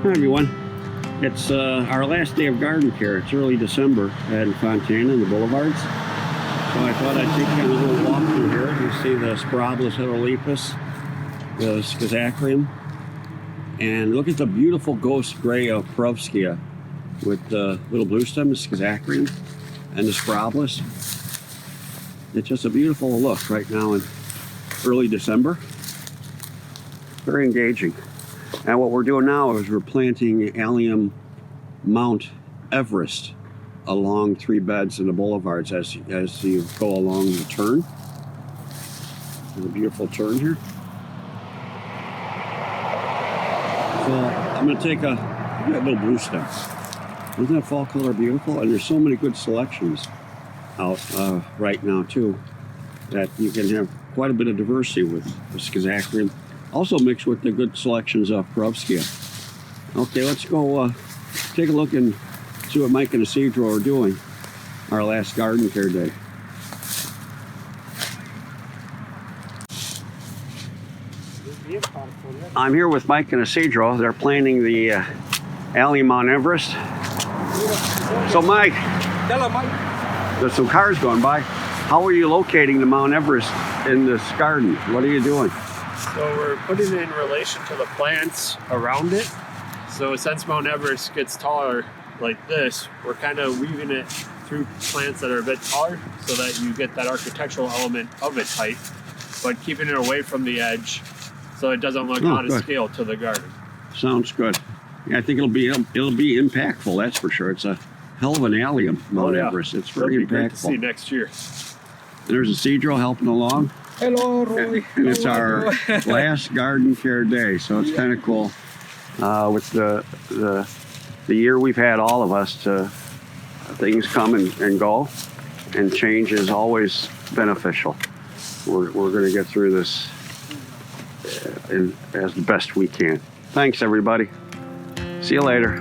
Hi everyone. It's our last day of garden care. It's early December in Fontana in the Boulevards. So I thought I'd take you on a little walk through here. You see the Sporobolus, heterolepis, the Schizachrium, and look at the beautiful ghost gray of Perovskia with the little blue stem, the Schizachrium, and the Sporobolus. It's just a beautiful look right now in early December. Very engaging. And what we're doing now is we're planting Allium Mt Everest along 3 beds in the Boulevards as you go along the turn. There's a beautiful turn here. So I'm going to take a little blue stem. Isn't that fall color beautiful? And there's so many good selections out right now too that you can have quite a bit of diversity with the Schizachrium. Also mixed with the good selections of Perovskia. Okay, let's go take a look and see what Mike and Isidro are doing our last garden care day. I'm here with Mike and Isidro. They're planting the Allium Mt Everest. So Mike, hello Mike. There's some cars going by. How are you locating the Mount Everest in this garden? What are you doing? So we're putting it in relation to the plants around it. So since Mount Everest gets taller like this, we're kind of weaving it through plants that are a bit taller so that you get that architectural element of its height, but keeping it away from the edge so it doesn't look out of scale to the garden. Sounds good. Yeah, I think it'll be impactful, that's for sure. It's a hell of an Allium Mt Everest. It's very impactful. Great to see next year. There's Isidro helping along. Hello, Roy. And it's our last garden care day, so it's kind of cool. With the year we've had, all of us, things come and go, and change is always beneficial. We're going to get through this as the best we can. Thanks, everybody. See you later.